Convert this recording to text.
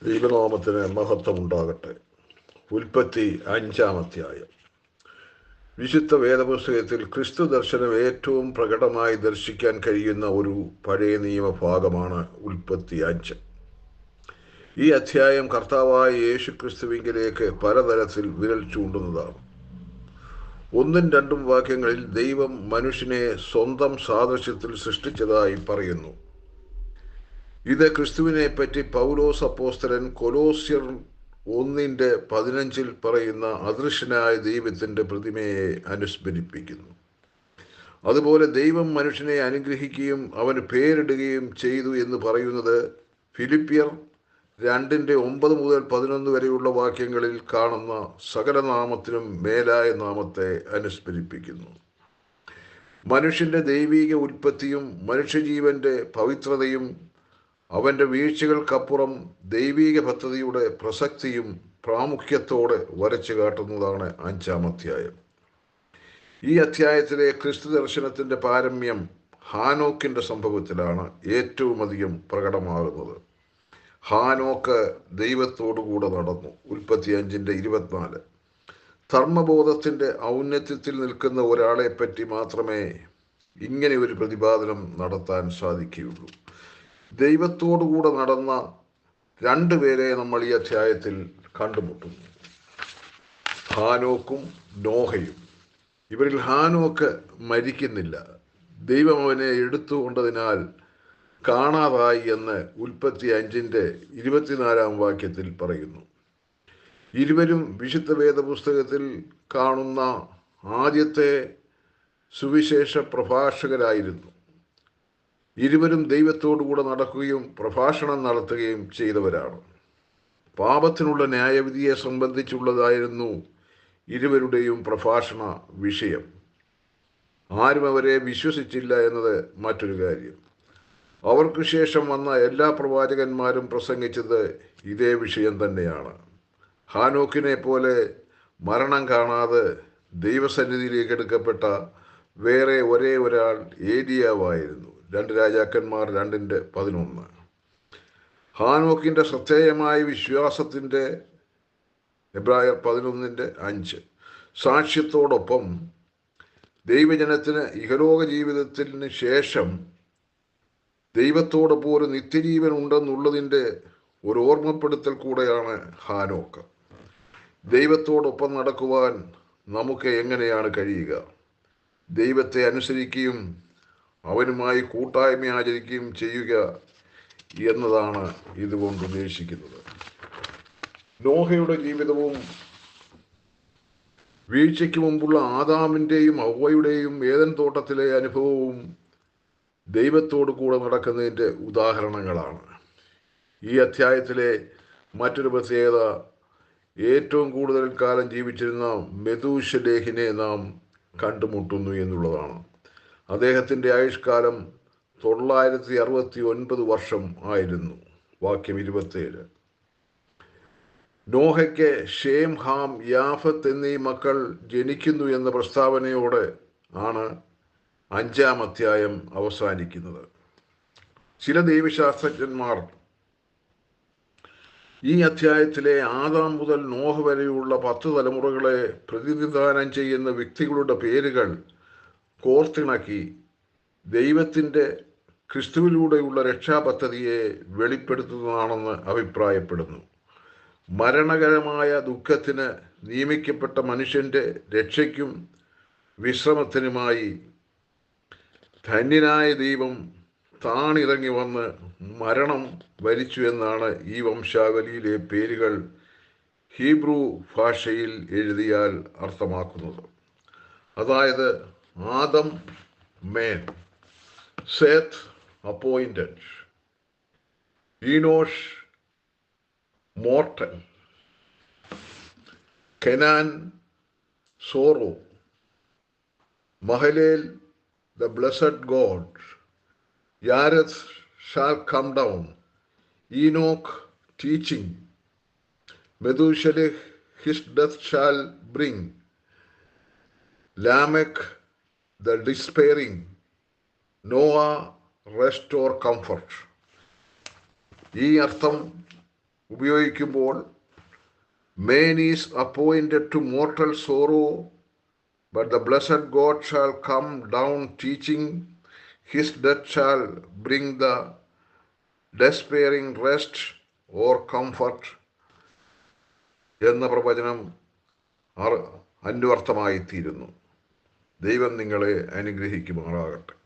ദൈവനാമത്തിന് മഹത്വമുണ്ടാകട്ടെ. ഉൽപ്പത്തി 5-ാം അധ്യായം. വിശുദ്ധ വേദപുസ്തകത്തിൽ ക്രിസ്തു ദർശനം ഏറ്റവും പ്രകടമായി ദർശിക്കാൻ കഴിയുന്ന ഒരു പഴയ നിയമ ഭാഗമാണ് ഉൽപ്പത്തി 5. ഈ അധ്യായം കർത്താവായ യേശു ക്രിസ്തുവിങ്കിലേക്ക് പലതരത്തിൽ വിരൽ ചൂണ്ടുന്നതാണ്. 1-2 വാക്യങ്ങളിൽ ദൈവം മനുഷ്യനെ സ്വന്തം സാദൃശ്യത്തിൽ സൃഷ്ടിച്ചതായി പറയുന്നു. ഇത് ക്രിസ്തുവിനെ പറ്റി പൗലോസ് അപ്പോസ്തലൻ കൊലോസ്യർ 1:15 പറയുന്ന അദൃശ്യനായ ദൈവത്തിൻ്റെ പ്രതിമയെ അനുസ്മരിപ്പിക്കുന്നു. അതുപോലെ ദൈവം മനുഷ്യനെ അനുഗ്രഹിക്കുകയും അവന് പേരിടുകയും ചെയ്തു എന്ന് പറയുന്നത് ഫിലിപ്പിയർ 2:9 മുതൽ 11 വരെയുള്ള വാക്യങ്ങളിൽ കാണുന്ന സകല നാമത്തിനും മേലായ നാമത്തെ അനുസ്മരിപ്പിക്കുന്നു. മനുഷ്യൻ്റെ ദൈവിക ഉൽപ്പത്തിയും മനുഷ്യജീവൻ്റെ പവിത്രതയും അവൻ്റെ വീഴ്ചകൾക്കപ്പുറം ദൈവിക പദ്ധതിയുടെ പ്രസക്തിയും പ്രാമുഖ്യത്തോടെ വരച്ചു കാട്ടുന്നതാണ് 5-ാം അധ്യായം. ഈ അധ്യായത്തിലെ ക്രിസ്തു ദർശനത്തിൻ്റെ പാരമ്യം ഹാനോക്കിൻ്റെ സംഭവത്തിലാണ് ഏറ്റവും അധികം പ്രകടമാകുന്നത്. ഹാനോക്ക് ദൈവത്തോടുകൂടെ നടന്നു. ഉൽപ്പത്തി 5:24. ധർമ്മബോധത്തിൻ്റെ ഔന്നത്യത്തിൽ നിൽക്കുന്ന ഒരാളെ പറ്റി മാത്രമേ ഇങ്ങനെ ഒരു പ്രതിപാദനം നടത്താൻ സാധിക്കുകയുള്ളൂ. ദൈവത്തോടുകൂടെ നടന്ന 2 പേരെ നമ്മൾ ഈ അധ്യായത്തിൽ കണ്ടുമുട്ടുന്നു, ഹാനോക്കും നോഹയും. ഇവരിൽ ഹാനോക്ക് മരിക്കുന്നില്ല. ദൈവം അവനെ എടുത്തുകൊണ്ടതിനാൽ കാണാതായി എന്ന് ഉൽപ്പത്തി 5:24 വാക്യത്തിൽ പറയുന്നു. ഇരുവരും വിശുദ്ധ വേദപുസ്തകത്തിൽ കാണുന്ന ആദ്യത്തെ സുവിശേഷ പ്രഭാഷകരായിരുന്നു. ഇരുവരും ദൈവത്തോടുകൂടെ നടക്കുകയും പ്രഭാഷണം നടത്തുകയും ചെയ്തവരാണ്. പാപത്തിനുള്ള ന്യായവിധിയെ സംബന്ധിച്ചുള്ളതായിരുന്നു ഇരുവരുടെയും പ്രഭാഷണ വിഷയം. ആരും അവരെ വിശ്വസിച്ചില്ല എന്നത് മറ്റൊരു കാര്യം. അവർക്ക് ശേഷം വന്ന എല്ലാ പ്രവാചകന്മാരും പ്രസംഗിച്ചത് ഇതേ വിഷയം തന്നെയാണ്. ഹാനോക്കിനെ പോലെ മരണം കാണാതെ ദൈവസന്നിധിയിലേക്ക് എടുക്കപ്പെട്ട വേറെ ഒരേ ഒരാൾ ഏലിയാവായിരുന്നു. 2 രാജാക്കന്മാർ 2:11. ഹാനോക്കിൻ്റെ ശ്രദ്ധേയമായ വിശ്വാസത്തിൻ്റെ എബ്രായർ 11:5 സാക്ഷ്യത്തോടൊപ്പം ദൈവജനത്തിന് ഇഹലോക ജീവിതത്തിന് ശേഷം ദൈവത്തോടൊപ്പം ഒരു നിത്യജീവൻ ഉണ്ടെന്നുള്ളതിൻ്റെ ഒരു ഓർമ്മപ്പെടുത്തൽ കൂടെയാണ് ഹാനോക്ക്. ദൈവത്തോടൊപ്പം നടക്കുവാൻ നമുക്ക് എങ്ങനെയാണ് കഴിയുക? ദൈവത്തെ അനുസരിക്കുകയും അവനുമായി കൂട്ടായ്മ ആചരിക്കുകയും ചെയ്യുക എന്നതാണ് ഇതുകൊണ്ട് ഉദ്ദേശിക്കുന്നത്. നോഹയുടെ ജീവിതവും വീഴ്ചയ്ക്ക് മുമ്പുള്ള ആദാമിൻ്റെയും ഹവ്വയുടെയും ഏദൻ തോട്ടത്തിലെ അനുഭവവും ദൈവത്തോടു കൂടെ നടക്കുന്നതിൻ്റെ ഉദാഹരണങ്ങളാണ്. ഈ അധ്യായത്തിലെ മറ്റൊരു പ്രത്യേകത ഏറ്റവും കൂടുതൽ കാലം ജീവിച്ചിരുന്ന മെതൂശലേഹിനെ നാം കണ്ടുമുട്ടുന്നു എന്നുള്ളതാണ്. അദ്ദേഹത്തിൻ്റെ ആയുഷ്കാലം 969 വർഷം ആയിരുന്നു. വാക്യം 27. നോഹയ്ക്ക് ഷേം, ഹാം, യാഫത്ത് എന്നീ മക്കൾ ജനിക്കുന്നു എന്ന പ്രസ്താവനയോടെ ആണ് 5-ാം അധ്യായം അവസാനിക്കുന്നത്. ചില ദൈവശാസ്ത്രജ്ഞന്മാർ ഈ അധ്യായത്തിലെ ആദാം മുതൽ നോഹ വരെയുള്ള 10 തലമുറകളെ പ്രതിനിധാനം ചെയ്യുന്ന വ്യക്തികളുടെ പേരുകൾ കോർത്തിണക്കി ദൈവത്തിൻ്റെ ക്രിസ്തുവിലൂടെയുള്ള രക്ഷാപദ്ധതിയെ വെളിപ്പെടുത്തുന്നതാണെന്ന് അഭിപ്രായപ്പെടുന്നു. മരണകരമായ ദുഃഖത്തിന് നിയമിക്കപ്പെട്ട മനുഷ്യൻ്റെ രക്ഷയ്ക്കും വിശ്രമത്തിനുമായി ധന്യനായ ദൈവം താണിറങ്ങി വന്ന് മരണം വരിച്ചു എന്നാണ് ഈ വംശാവലിയിലെ പേരുകൾ ഹീബ്രു ഭാഷയിൽ എഴുതിയാൽ അർത്ഥമാക്കുന്നത്. അതായത് Adam man, Seth appointed, Enosh mortal, Kenan sorrow, Mahalalel the blessed God, Yareth shall come down, Enoch teaching, Methuselah his death shall bring, Lamech the despairing, Noah rest or comfort. ഈ അർത്ഥം ഉപയോഗിക്കുമ്പോൾ man is appointed to mortal sorrow, but the blessed God shall come down teaching, his death shall bring the despairing rest or comfort എന്ന പ്രവചനം അന്വർത്ഥമായി തീരുന്നു. ദൈവം നിങ്ങളെ അനുഗ്രഹിക്കുമാറാകട്ടെ.